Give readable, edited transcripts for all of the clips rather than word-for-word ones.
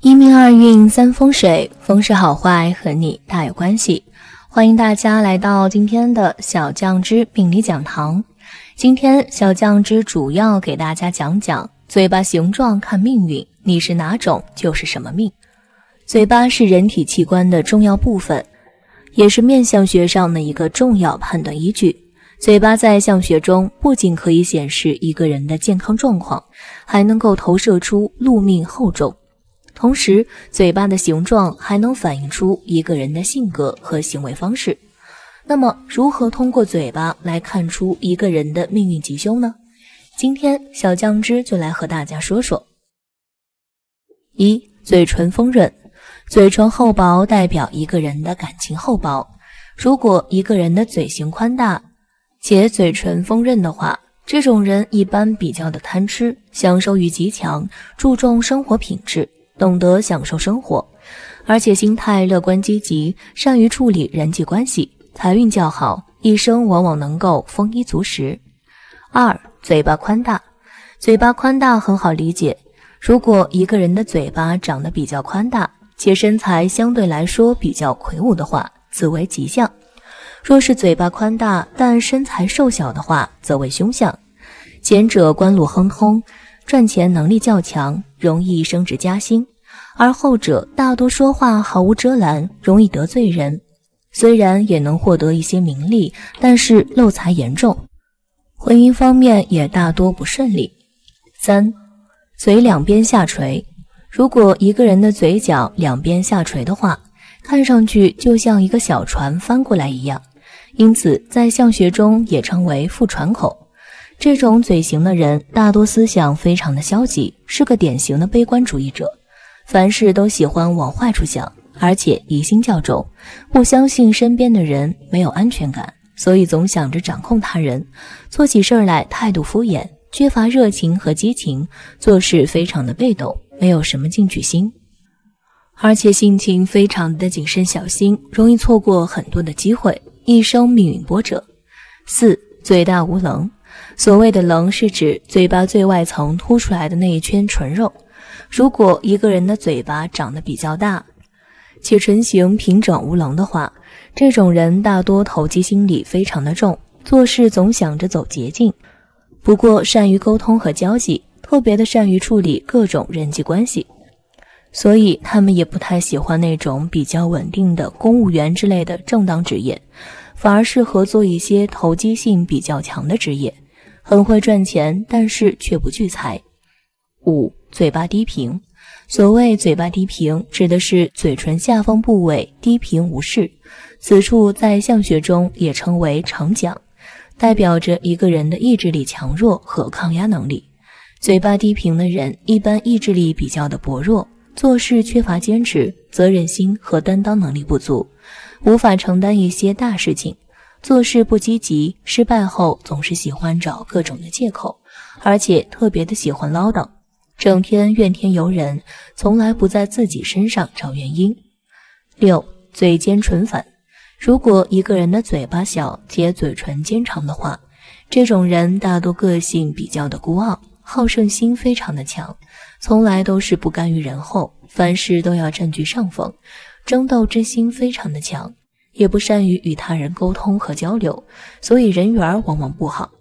一命二运三风水，风水好坏和你大有关系。欢迎大家来到今天的小酱之命理讲堂。今天小酱之主要给大家讲讲嘴巴形状看命运，你是哪种就是什么命。嘴巴是人体器官的重要部分，也是面相学上的一个重要判断依据。嘴巴在相学中不仅可以显示一个人的健康状况，还能够投射出禄命厚重。同时，嘴巴的形状还能反映出一个人的性格和行为方式。那么，如何通过嘴巴来看出一个人的命运吉凶呢？今天小酱汁就来和大家说说。一、嘴唇丰润。嘴唇厚薄代表一个人的感情厚薄。如果一个人的嘴型宽大且嘴唇丰润的话，这种人一般比较的贪吃，享受欲极强，注重生活品质，懂得享受生活，而且心态乐观积极，善于处理人际关系，财运较好，一生往往能够丰衣足食。二、嘴巴宽大。嘴巴宽大很好理解，如果一个人的嘴巴长得比较宽大，且身材相对来说比较魁梧的话，则为吉相。若是嘴巴宽大但身材瘦小的话，则为凶相。前者官路亨通，赚钱能力较强，容易升职加薪，而后者大多说话毫无遮拦，容易得罪人。虽然也能获得一些名利，但是漏财严重，婚姻方面也大多不顺利。三、嘴两边下垂。如果一个人的嘴角两边下垂的话，看上去就像一个小船翻过来一样，因此在相学中也称为负船口。这种嘴型的人大多思想非常的消极，是个典型的悲观主义者，凡事都喜欢往坏处想，而且疑心较重，不相信身边的人，没有安全感，所以总想着掌控他人，做起事来态度敷衍，缺乏热情和激情，做事非常的被动，没有什么进取心，而且性情非常的谨慎小心，容易错过很多的机会，一生命运波折。四、嘴大无棱。所谓的棱是指嘴巴最外层凸出来的那一圈唇肉。如果一个人的嘴巴长得比较大，且唇形平整无棱的话，这种人大多投机心理非常的重，做事总想着走捷径，不过善于沟通和交际，特别的善于处理各种人际关系，所以他们也不太喜欢那种比较稳定的公务员之类的正当职业，反而适合做一些投机性比较强的职业，很会赚钱，但是却不聚财。五、嘴巴低平。所谓嘴巴低平，指的是嘴唇下方部位低平无视，此处在相学中也称为长讲，代表着一个人的意志力强弱和抗压能力。嘴巴低平的人一般意志力比较的薄弱，做事缺乏坚持，责任心和担当能力不足，无法承担一些大事情，做事不积极，失败后总是喜欢找各种的借口，而且特别的喜欢唠叨，整天怨天尤人，从来不在自己身上找原因。六、嘴尖唇反。如果一个人的嘴巴小且嘴唇尖长的话，这种人大多个性比较的孤傲，好胜心非常的强，从来都是不甘于人后，凡事都要占据上风，争斗之心非常的强，也不善于与他人沟通和交流，所以人缘往往不好，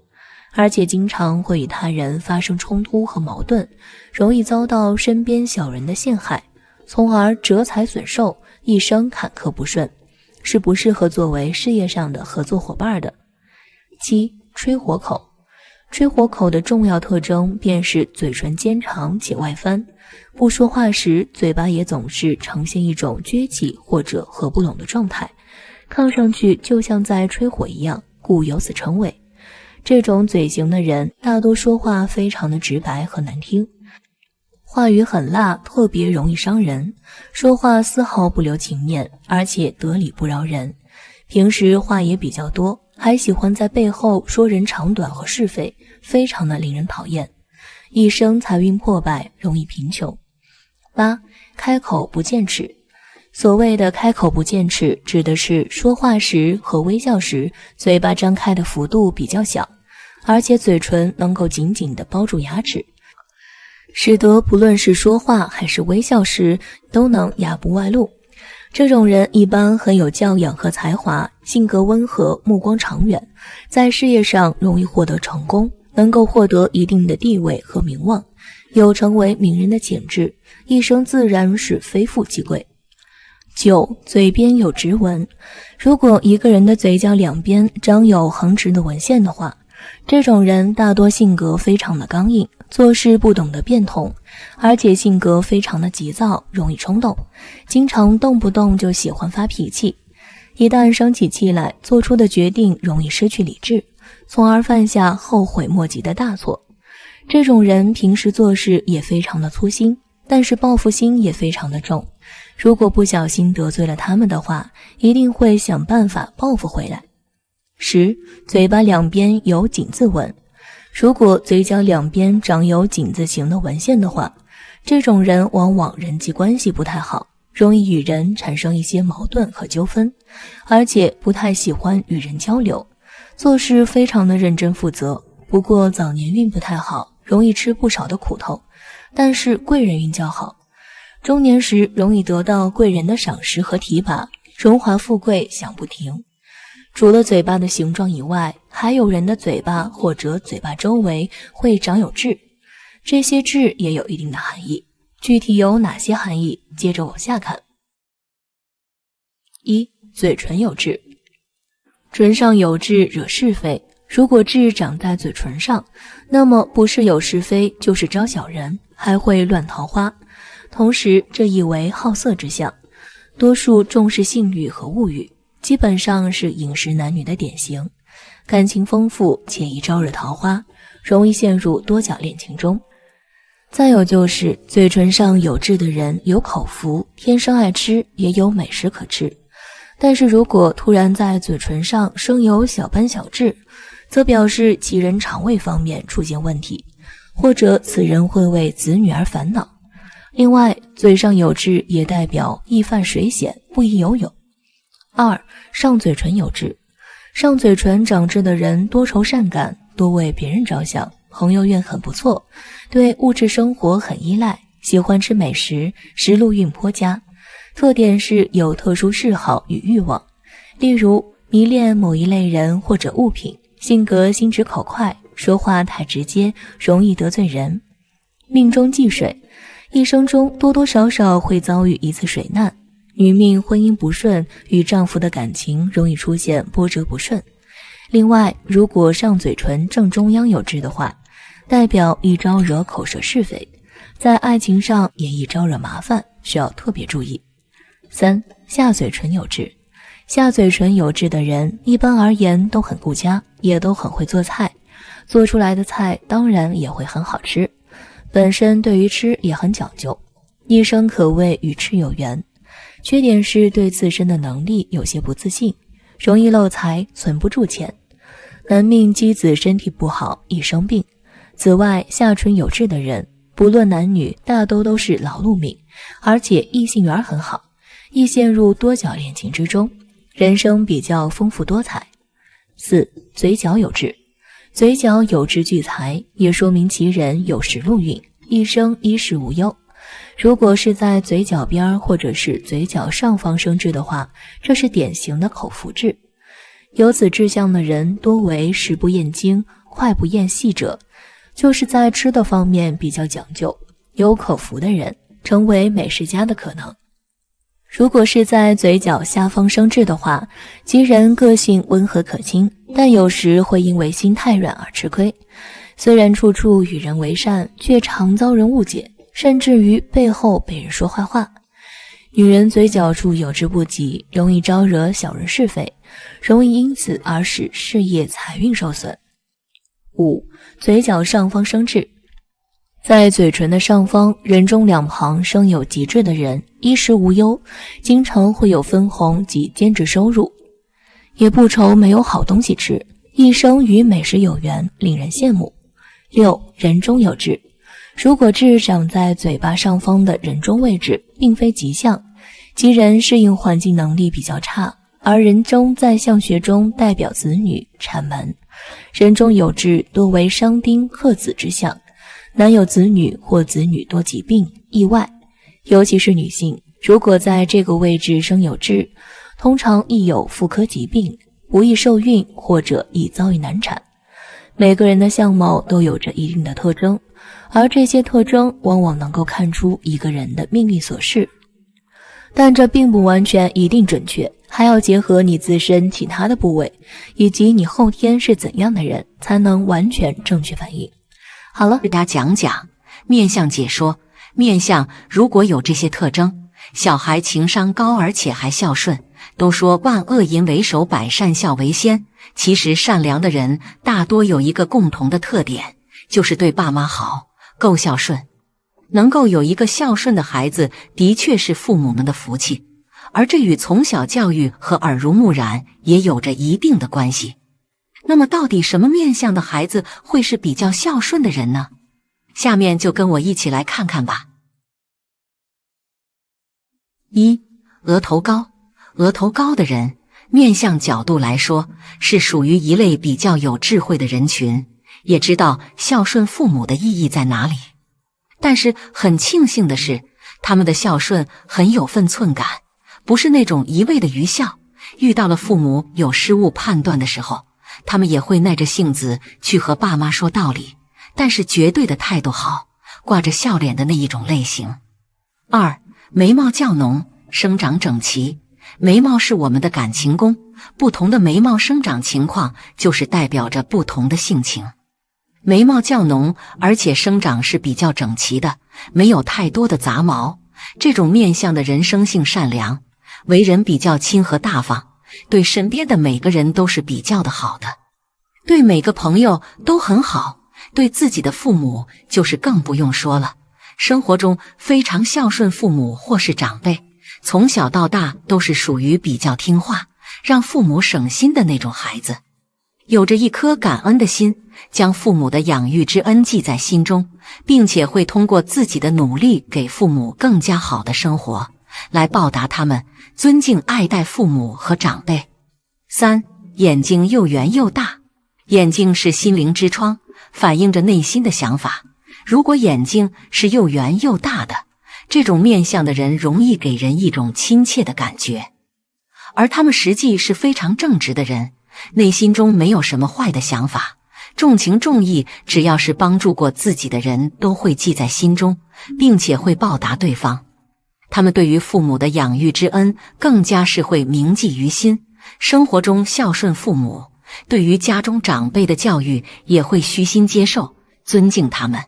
而且经常会与他人发生冲突和矛盾，容易遭到身边小人的陷害，从而折财损寿，一生坎坷不顺，是不适合作为事业上的合作伙伴的。七、吹火口。吹火口的重要特征便是嘴唇尖长且外翻，不说话时嘴巴也总是呈现一种撅起或者合不拢的状态，看上去就像在吹火一样，故由此称谓。这种嘴型的人大多说话非常的直白和难听，话语很辣，特别容易伤人，说话丝毫不留情面，而且得理不饶人，平时话也比较多，还喜欢在背后说人长短和是非，非常的令人讨厌，一生财运破败，容易贫穷。八、开口不见齿。所谓的开口不见齿，指的是说话时和微笑时，嘴巴张开的幅度比较小，而且嘴唇能够紧紧地包住牙齿，使得不论是说话还是微笑时都能哑不外露。这种人一般很有教养和才华，性格温和，目光长远，在事业上容易获得成功，能够获得一定的地位和名望，有成为名人的潜质，一生自然是非富即贵。9. 嘴边有直纹。如果一个人的嘴角两边长有横直的纹线的话，这种人大多性格非常的刚硬，做事不懂得变通，而且性格非常的急躁，容易冲动，经常动不动就喜欢发脾气。一旦生起气来，做出的决定容易失去理智，从而犯下后悔莫及的大错。这种人平时做事也非常的粗心，但是报复心也非常的重，如果不小心得罪了他们的话，一定会想办法报复回来。10. 嘴巴两边有井字纹。如果嘴角两边长有井字形的纹线的话，这种人往往人际关系不太好，容易与人产生一些矛盾和纠纷，而且不太喜欢与人交流，做事非常的认真负责。不过早年运不太好，容易吃不少的苦头，但是贵人运较好。中年时容易得到贵人的赏识和提拔，荣华富贵享不停。除了嘴巴的形状以外，还有人的嘴巴或者嘴巴周围会长有痣，这些痣也有一定的含义。具体有哪些含义？接着往下看。1. 嘴唇有痣。唇上有痣惹是非，如果痣长在嘴唇上，那么不是有是非，就是招小人，还会乱桃花。同时这亦为好色之象，多数重视性欲和物欲，基本上是饮食男女的典型，感情丰富且易招惹桃花，容易陷入多角恋情中。再有就是嘴唇上有痣的人有口福，天生爱吃，也有美食可吃，但是如果突然在嘴唇上生有小斑小痣，则表示其人肠胃方面出现问题，或者此人会为子女而烦恼。另外，嘴上有痣也代表易犯水险，不宜游泳。2. 上嘴唇有痣。上嘴唇长痣的人多愁善感，多为别人着想，朋友运很不错，对物质生活很依赖，喜欢吃美食，食禄运颇佳。特点是有特殊嗜好与欲望，例如迷恋某一类人或者物品，性格心直口快，说话太直接，容易得罪人。命中忌水，一生中多多少少会遭遇一次水难。女命婚姻不顺，与丈夫的感情容易出现波折不顺。另外，如果上嘴唇正中央有痣的话，代表易招惹口舌是非，在爱情上也易招惹麻烦，需要特别注意。3. 下嘴唇有痣。下嘴唇有痣的人一般而言都很顾家，也都很会做菜，做出来的菜当然也会很好吃，本身对于吃也很讲究，一生可谓与吃有缘。缺点是对自身的能力有些不自信，容易漏财，存不住钱。男命妻子身体不好，易生病。此外，下唇有痣的人不论男女，大都是劳碌命，而且异性缘很好，易陷入多角恋情之中，人生比较丰富多彩。4. 嘴角有痣。嘴角有痣聚财，也说明其人有食禄运，一生衣食无忧。如果是在嘴角边或者是嘴角上方生痣的话，这是典型的口福痣。有此志向的人多为食不厌精，脍不厌细者，就是在吃的方面比较讲究，有口福的人成为美食家的可能。如果是在嘴角下方生痣的话，其人个性温和可亲，但有时会因为心太软而吃亏。虽然处处与人为善，却常遭人误解，甚至于背后被人说坏话。女人嘴角处有痣不及，容易招惹小人是非，容易因此而使事业财运受损。5. 嘴角上方生痣。在嘴唇的上方，人中两旁生有极痣的人，衣食无忧，经常会有分红及兼职收入，也不愁没有好东西吃，一生与美食有缘，令人羡慕。6. 人中有痣。如果痣长在嘴巴上方的人中位置，并非吉象，其人适应环境能力比较差，而人中在相学中代表子女、产门，人中有痣多为伤丁克子之象，难有子女或子女多疾病、意外，尤其是女性，如果在这个位置生有痣，通常易有妇科疾病，不易受孕或者易遭遇难产。每个人的相貌都有着一定的特征，而这些特征往往能够看出一个人的命运所示，但这并不完全一定准确，还要结合你自身其他的部位，以及你后天是怎样的人，才能完全正确反应。好了，给大家讲讲面相解说。面相如果有这些特征，小孩情商高而且还孝顺。都说万恶淫为首，百善孝为先。其实善良的人大多有一个共同的特点，就是对爸妈好，够孝顺。能够有一个孝顺的孩子，的确是父母们的福气，而这与从小教育和耳濡目染也有着一定的关系。那么到底什么面相的孩子会是比较孝顺的人呢？下面就跟我一起来看看吧。1. 额头高。额头高的人，面相角度来说，是属于一类比较有智慧的人群，也知道孝顺父母的意义在哪里。但是很庆幸的是，他们的孝顺很有分寸感，不是那种一味的愚孝。遇到了父母有失误判断的时候，他们也会耐着性子去和爸妈说道理，但是绝对的态度好，挂着笑脸的那一种类型。2. 眉毛较浓，生长整齐。眉毛是我们的感情宫，不同的眉毛生长情况就是代表着不同的性情。眉毛较浓，而且生长是比较整齐的，没有太多的杂毛。这种面相的人生性善良，为人比较亲和大方，对身边的每个人都是比较的好的，对每个朋友都很好，对自己的父母就是更不用说了。生活中非常孝顺父母或是长辈，从小到大都是属于比较听话，让父母省心的那种孩子，有着一颗感恩的心，将父母的养育之恩记在心中，并且会通过自己的努力给父母更加好的生活，来报答他们，尊敬爱戴父母和长辈。3. 眼睛又圆又大。眼睛是心灵之窗，反映着内心的想法。如果眼睛是又圆又大的，这种面相的人容易给人一种亲切的感觉，而他们实际是非常正直的人，内心中没有什么坏的想法，重情重义，只要是帮助过自己的人都会记在心中，并且会报答对方。他们对于父母的养育之恩更加是会铭记于心，生活中孝顺父母，对于家中长辈的教育也会虚心接受，尊敬他们，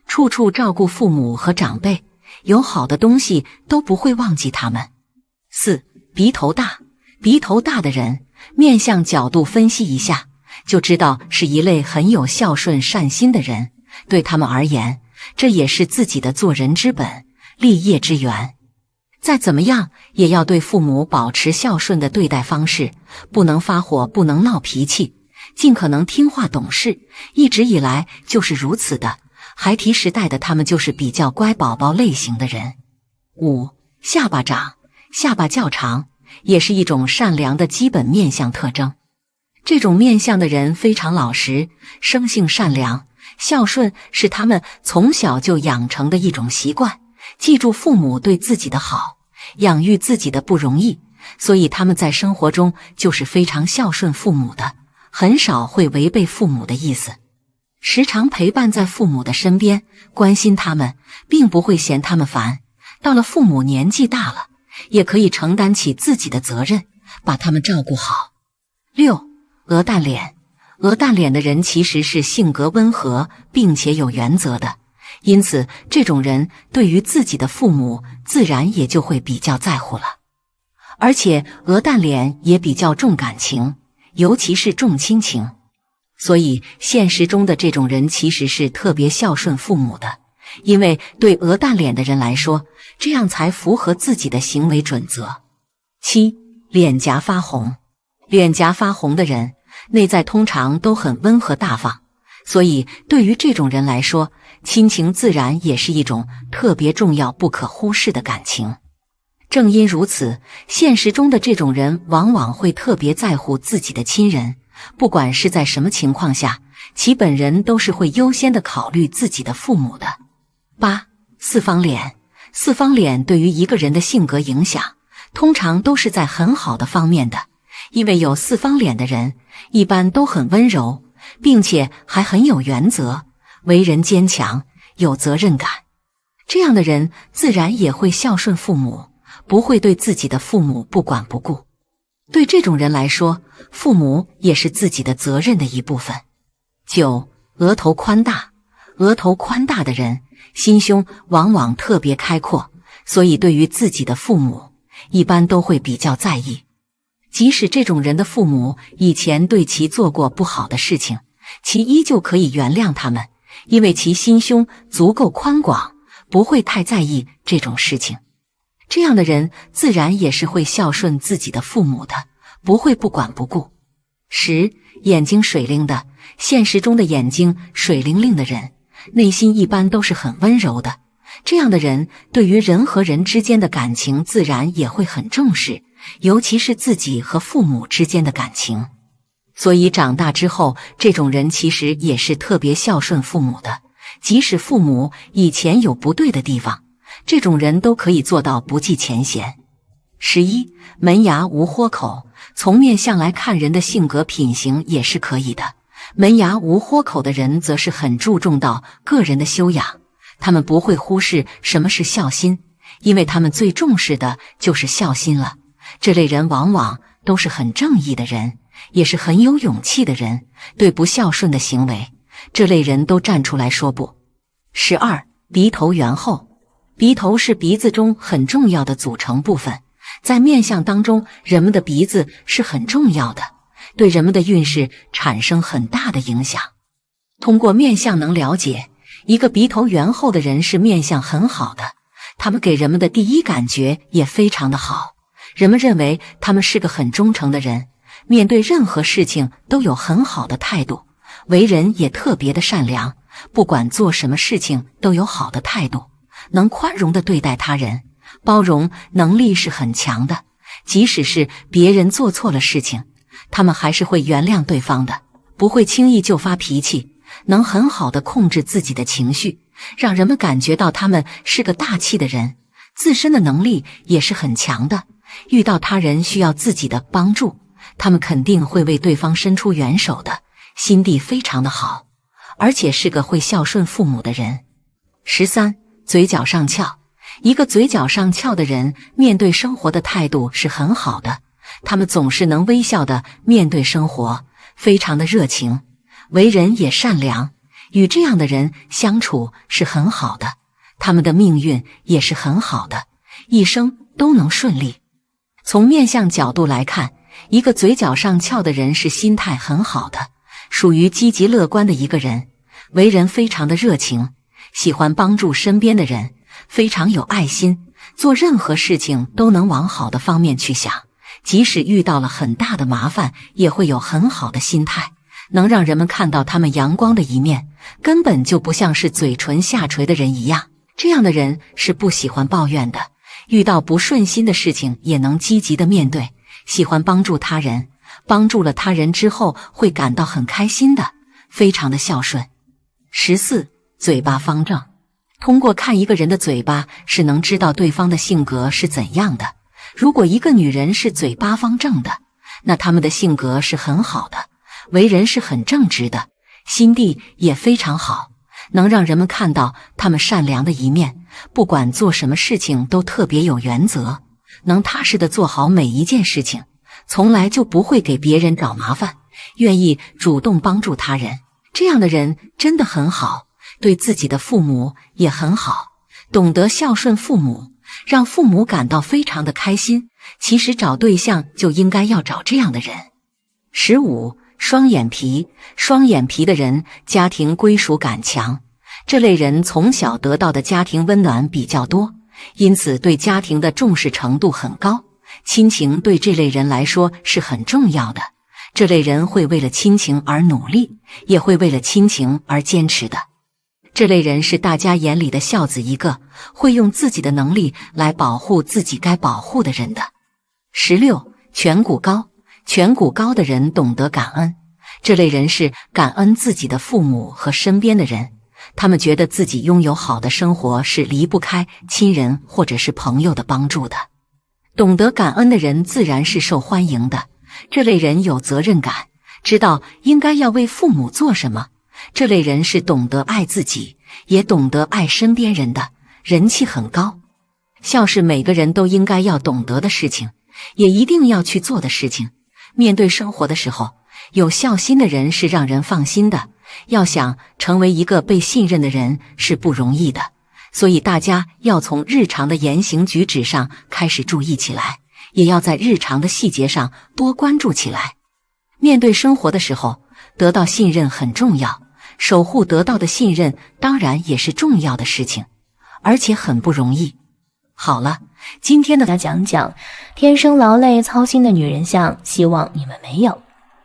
处处照顾父母和长辈，有好的东西都不会忘记他们。4. 鼻头大。鼻头大的人，面相角度分析一下，就知道是一类很有孝顺善心的人，对他们而言，这也是自己的做人之本，立业之源。再怎么样也要对父母保持孝顺的对待方式，不能发火，不能闹脾气，尽可能听话懂事，一直以来就是如此的。孩提时代的他们就是比较乖宝宝类型的人。5. 下巴长。下巴较长，也是一种善良的基本面相特征。这种面相的人非常老实，生性善良，孝顺是他们从小就养成的一种习惯，记住父母对自己的好，养育自己的不容易，所以他们在生活中就是非常孝顺父母的，很少会违背父母的意思，时常陪伴在父母的身边，关心他们，并不会嫌他们烦。到了父母年纪大了，也可以承担起自己的责任，把他们照顾好。6. 鹅蛋脸。鹅蛋脸的人其实是性格温和并且有原则的，因此这种人对于自己的父母自然也就会比较在乎了。而且鹅蛋脸也比较重感情，尤其是重亲情，所以现实中的这种人其实是特别孝顺父母的，因为对鹅蛋脸的人来说，这样才符合自己的行为准则。7. 脸颊发红。脸颊发红的人，内在通常都很温和大方，所以对于这种人来说，亲情自然也是一种特别重要不可忽视的感情。正因如此，现实中的这种人往往会特别在乎自己的亲人，不管是在什么情况下，其本人都是会优先的考虑自己的父母的。8. 四方脸。四方脸对于一个人的性格影响，通常都是在很好的方面的，因为有四方脸的人一般都很温柔，并且还很有原则，为人坚强，有责任感。这样的人自然也会孝顺父母，不会对自己的父母不管不顾。对这种人来说，父母也是自己的责任的一部分。9. 额头宽大。额头宽大的人心胸往往特别开阔，所以对于自己的父母一般都会比较在意。即使这种人的父母以前对其做过不好的事情，其依旧可以原谅他们，因为其心胸足够宽广，不会太在意这种事情。这样的人自然也是会孝顺自己的父母的，不会不管不顾。10. 眼睛水灵的。现实中的眼睛水灵灵的人，内心一般都是很温柔的。这样的人对于人和人之间的感情自然也会很重视，尤其是自己和父母之间的感情。所以长大之后，这种人其实也是特别孝顺父母的，即使父母以前有不对的地方，这种人都可以做到不计前嫌。11. 门牙无豁口。从面相来看，人的性格品行也是可以的。门牙无豁口的人则是很注重到个人的修养，他们不会忽视什么是孝心，因为他们最重视的就是孝心了。这类人往往都是很正义的人，也是很有勇气的人，对不孝顺的行为，这类人都站出来说不。12. 鼻头圆厚。鼻头是鼻子中很重要的组成部分，在面相当中，人们的鼻子是很重要的，对人们的运势产生很大的影响。通过面相能了解，一个鼻头圆厚的人是面相很好的，他们给人们的第一感觉也非常的好，人们认为他们是个很忠诚的人，面对任何事情都有很好的态度，为人也特别的善良，不管做什么事情都有好的态度，能宽容地对待他人，包容能力是很强的，即使是别人做错了事情，他们还是会原谅对方的，不会轻易就发脾气，能很好地控制自己的情绪，让人们感觉到他们是个大气的人，自身的能力也是很强的，遇到他人需要自己的帮助，他们肯定会为对方伸出援手的，心地非常的好，而且是个会孝顺父母的人。13. 嘴角上翘。一个嘴角上翘的人面对生活的态度是很好的，他们总是能微笑地面对生活，非常的热情，为人也善良，与这样的人相处是很好的，他们的命运也是很好的，一生都能顺利。从面相角度来看，一个嘴角上翘的人是心态很好的，属于积极乐观的一个人，为人非常的热情，喜欢帮助身边的人，非常有爱心，做任何事情都能往好的方面去想，即使遇到了很大的麻烦，也会有很好的心态，能让人们看到他们阳光的一面，根本就不像是嘴唇下垂的人一样。这样的人是不喜欢抱怨的，遇到不顺心的事情也能积极的面对，喜欢帮助他人，帮助了他人之后会感到很开心的，非常的孝顺。14. 嘴巴方正。通过看一个人的嘴巴是能知道对方的性格是怎样的。如果一个女人是嘴巴方正的，那她们的性格是很好的，为人是很正直的，心地也非常好，能让人们看到她们善良的一面，不管做什么事情都特别有原则，能踏实的做好每一件事情，从来就不会给别人找麻烦，愿意主动帮助他人。这样的人真的很好，对自己的父母也很好，懂得孝顺父母，让父母感到非常的开心。其实找对象就应该要找这样的人。15. 双眼皮。双眼皮的人家庭归属感强，这类人从小得到的家庭温暖比较多，因此对家庭的重视程度很高，亲情对这类人来说是很重要的，这类人会为了亲情而努力，也会为了亲情而坚持的。这类人是大家眼里的孝子一个，会用自己的能力来保护自己该保护的人的。16. 颧骨高。颧骨高的人懂得感恩，这类人是感恩自己的父母和身边的人，他们觉得自己拥有好的生活是离不开亲人或者是朋友的帮助的。懂得感恩的人自然是受欢迎的，这类人有责任感，知道应该要为父母做什么。这类人是懂得爱自己，也懂得爱身边人的，人气很高。孝是每个人都应该要懂得的事情，也一定要去做的事情。面对生活的时候，有孝心的人是让人放心的。要想成为一个被信任的人是不容易的，所以大家要从日常的言行举止上开始注意起来，也要在日常的细节上多关注起来。面对生活的时候，得到信任很重要，守护得到的信任当然也是重要的事情，而且很不容易。好了，今天的讲讲天生劳累操心的女人相，希望你们没有。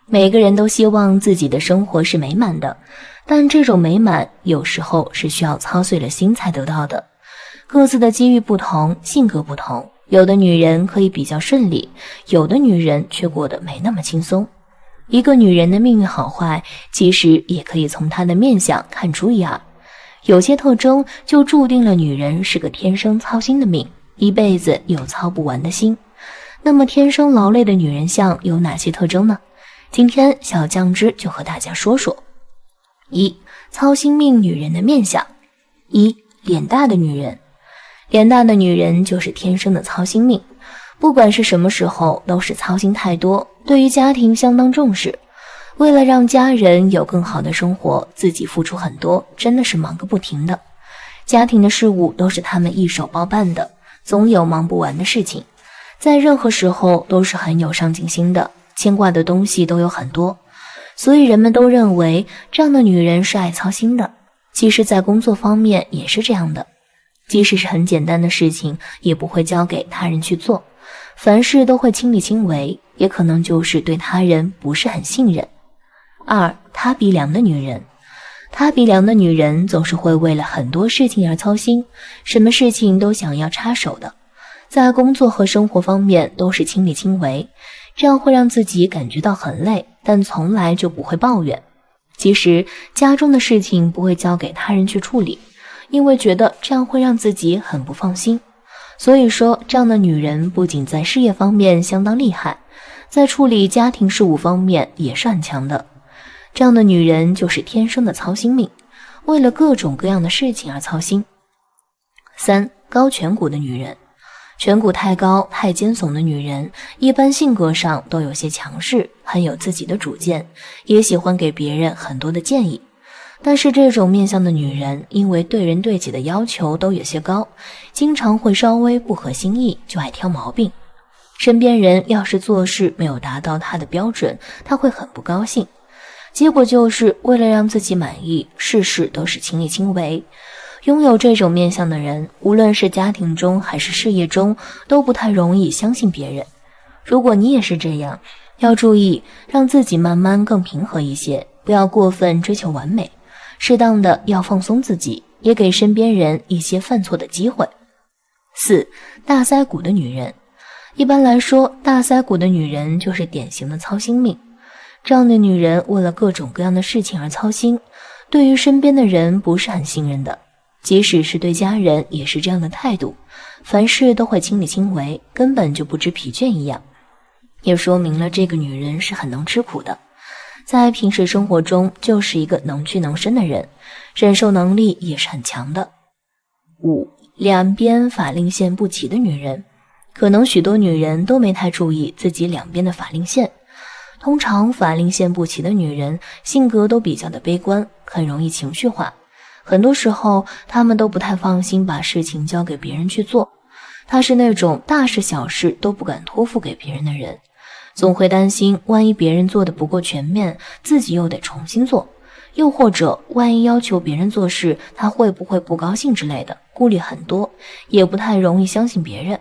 每个人都希望自己的生活是美满的，但这种美满有时候是需要操碎了心才得到的。各自的机遇不同，性格不同，有的女人可以比较顺利，有的女人却过得没那么轻松。一个女人的命运好坏，其实也可以从她的面相看出一二。有些特征就注定了女人是个天生操心的命，一辈子有操不完的心。那么天生劳累的女人相有哪些特征呢？今天小酱汁就和大家说说。一、操心命女人的面相。一、脸大的女人。脸大的女人就是天生的操心命，不管是什么时候都是操心太多，对于家庭相当重视，为了让家人有更好的生活，自己付出很多，真的是忙个不停的。家庭的事务都是他们一手包办的，总有忙不完的事情，在任何时候都是很有上进心的，牵挂的东西都有很多，所以人们都认为这样的女人是爱操心的。其实在工作方面也是这样的，即使是很简单的事情也不会交给他人去做，凡事都会亲力亲为，也可能就是对他人不是很信任。二、塌鼻梁的女人。塌鼻梁的女人总是会为了很多事情而操心，什么事情都想要插手的，在工作和生活方面都是亲力亲为，这样会让自己感觉到很累，但从来就不会抱怨。其实家中的事情不会交给他人去处理，因为觉得这样会让自己很不放心。所以说，这样的女人不仅在事业方面相当厉害，在处理家庭事务方面也是很强的。这样的女人就是天生的操心命，为了各种各样的事情而操心。三、高颧骨的女人。颧骨太高太尖耸的女人一般性格上都有些强势，很有自己的主见，也喜欢给别人很多的建议。但是这种面相的女人因为对人对己的要求都有些高，经常会稍微不合心意就爱挑毛病。身边人要是做事没有达到她的标准，她会很不高兴，结果就是为了让自己满意，事事都是亲力亲为。拥有这种面相的人，无论是家庭中还是事业中，都不太容易相信别人。如果你也是这样，要注意让自己慢慢更平和一些，不要过分追求完美，适当的要放松自己，也给身边人一些犯错的机会。四、大腮骨的女人。一般来说，大腮骨的女人就是典型的操心命。这样的女人为了各种各样的事情而操心，对于身边的人不是很信任的，即使是对家人也是这样的态度，凡事都会亲力亲为，根本就不知疲倦一样，也说明了这个女人是很能吃苦的。在平时生活中就是一个能屈能伸的人，忍受能力也是很强的。五、两边法令线不齐的女人。可能许多女人都没太注意自己两边的法令线，通常法令线不齐的女人性格都比较的悲观，很容易情绪化，很多时候她们都不太放心把事情交给别人去做。她是那种大事小事都不敢托付给别人的人，总会担心万一别人做的不够全面，自己又得重新做，又或者万一要求别人做事，她会不会不高兴之类的，顾虑很多，也不太容易相信别人。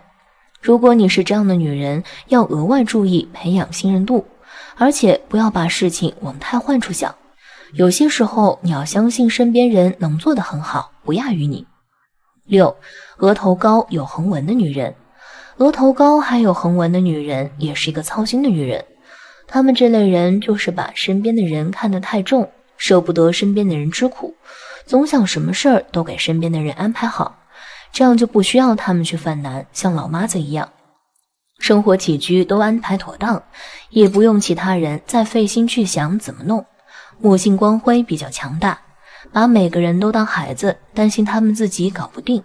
如果你是这样的女人，要额外注意培养信任度，而且不要把事情往太坏处想。有些时候你要相信身边人能做得很好，不亚于你。六、额头高有横纹的女人。额头高还有横纹的女人也是一个操心的女人，他们这类人就是把身边的人看得太重，舍不得身边的人吃苦，总想什么事儿都给身边的人安排好，这样就不需要他们去犯难，像老妈子一样，生活起居都安排妥当，也不用其他人再费心去想怎么弄。母性光辉比较强大，把每个人都当孩子，担心他们自己搞不定，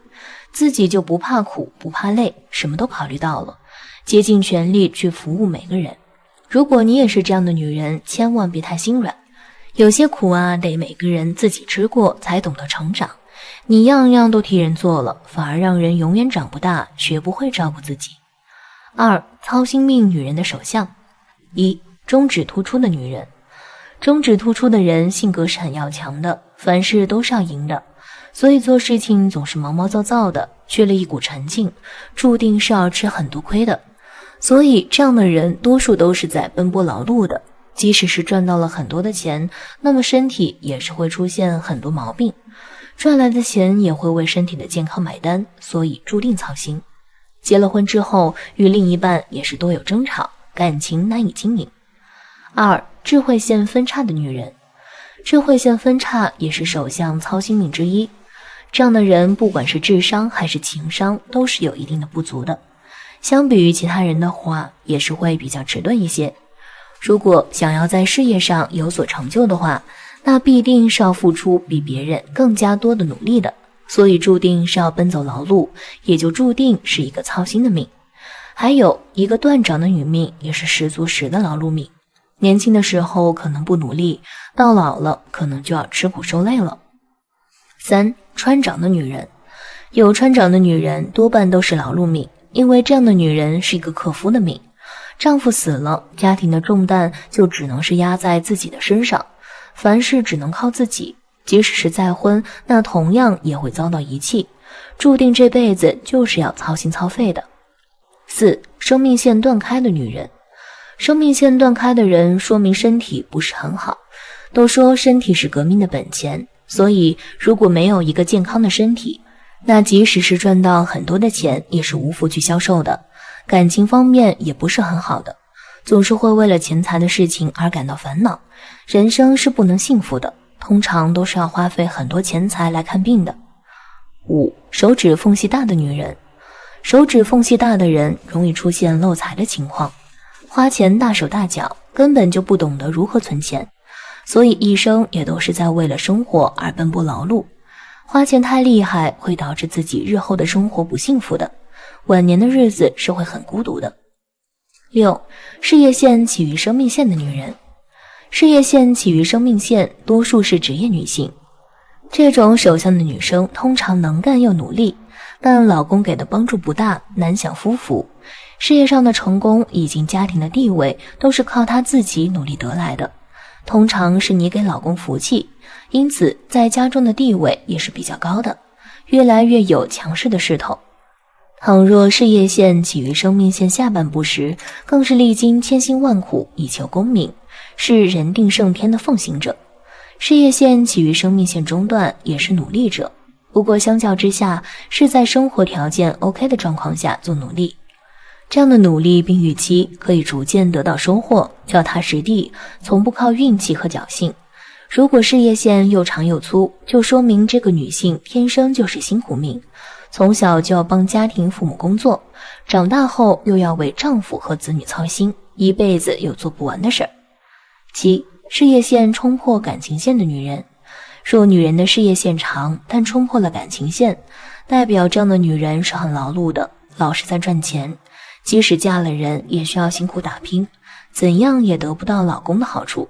自己就不怕苦不怕累，什么都考虑到了，竭尽全力去服务每个人。如果你也是这样的女人，千万别太心软，有些苦啊得每个人自己吃过才懂得成长，你样样都替人做了，反而让人永远长不大，学不会照顾自己。2. 操心命女人的手相。1. 中指突出的女人。中指突出的人性格是很要强的，凡事都是要赢的，所以做事情总是毛毛躁躁的，缺了一股沉静，注定是要吃很多亏的。所以这样的人多数都是在奔波劳碌的，即使是赚到了很多的钱，那么身体也是会出现很多毛病，赚来的钱也会为身体的健康买单，所以注定操心。结了婚之后，与另一半也是多有争吵，感情难以经营。2. 智慧线分叉的女人。智慧线分叉也是手相操心命之一，这样的人不管是智商还是情商都是有一定的不足的，相比于其他人的话也是会比较迟钝一些。如果想要在事业上有所成就的话，那必定是要付出比别人更加多的努力的，所以注定是要奔走劳碌，也就注定是一个操心的命。还有一个断掌的女命也是10足10的劳碌命，年轻的时候可能不努力，到老了可能就要吃苦受累了。3. 穿掌的女人。有穿掌的女人多半都是劳碌命，因为这样的女人是一个克夫的命，丈夫死了，家庭的重担就只能是压在自己的身上，凡事只能靠自己，即使是再婚，那同样也会遭到遗弃，注定这辈子就是要操心操肺的。4. 生命线断开的女人。生命线断开的人说明身体不是很好，都说身体是革命的本钱，所以如果没有一个健康的身体，那即使是赚到很多的钱也是无福去销售的，感情方面也不是很好的，总是会为了钱财的事情而感到烦恼，人生是不能幸福的，通常都是要花费很多钱财来看病的。5. 手指缝隙大的女人。手指缝隙大的人容易出现漏财的情况，花钱大手大脚，根本就不懂得如何存钱，所以一生也都是在为了生活而奔波劳碌，花钱太厉害会导致自己日后的生活不幸福的，晚年的日子是会很孤独的。6. 事业线起于生命线的女人。事业线起于生命线多数是职业女性，这种手相的女生通常能干又努力，但老公给的帮助不大，难享夫福，事业上的成功以及家庭的地位都是靠她自己努力得来的，通常是你给老公福气，因此在家中的地位也是比较高的，越来越有强势的势头。倘若事业线起于生命线下半部时，更是历经千辛万苦以求功名，是人定胜天的奉行者。事业线起于生命线中段也是努力者，不过相较之下是在生活条件 OK 的状况下做努力，这样的努力并预期可以逐渐得到收获，脚踏实地，从不靠运气和侥幸。如果事业线又长又粗，就说明这个女性天生就是辛苦命，从小就要帮家庭父母工作，长大后又要为丈夫和子女操心，一辈子有做不完的事儿。7. 事业线冲破感情线的女人。若女人的事业线长，但冲破了感情线，代表这样的女人是很劳碌的，老是在赚钱，即使嫁了人也需要辛苦打拼，怎样也得不到老公的好处。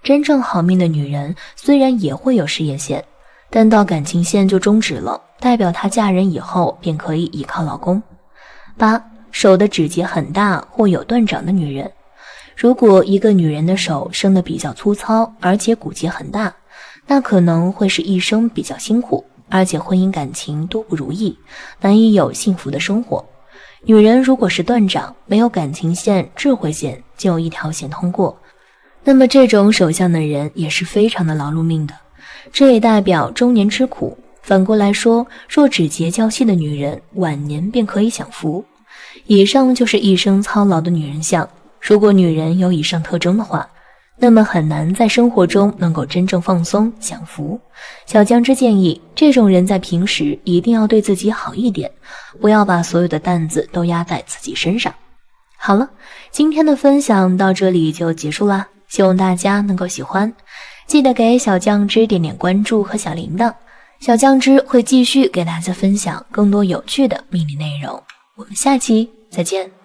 真正好命的女人虽然也会有事业线，但到感情线就终止了，代表她嫁人以后便可以依靠老公。8. 手的指节很大或有断掌的女人。如果一个女人的手生得比较粗糙，而且骨节很大，那可能会是一生比较辛苦，而且婚姻感情都不如意，难以有幸福的生活。女人如果是断掌，没有感情线、智慧线，就有一条线通过，那么这种手相的人也是非常的劳碌命的，这也代表中年吃苦。反过来说，若指节较细的女人，晚年便可以享福。以上就是一生操劳的女人相。如果女人有以上特征的话，那么很难在生活中能够真正放松享福。小酱汁建议，这种人在平时一定要对自己好一点，不要把所有的担子都压在自己身上。好了，今天的分享到这里就结束啦，希望大家能够喜欢，记得给小酱汁点点关注和小铃铛，小酱汁会继续给大家分享更多有趣的命理内容。我们下期再见。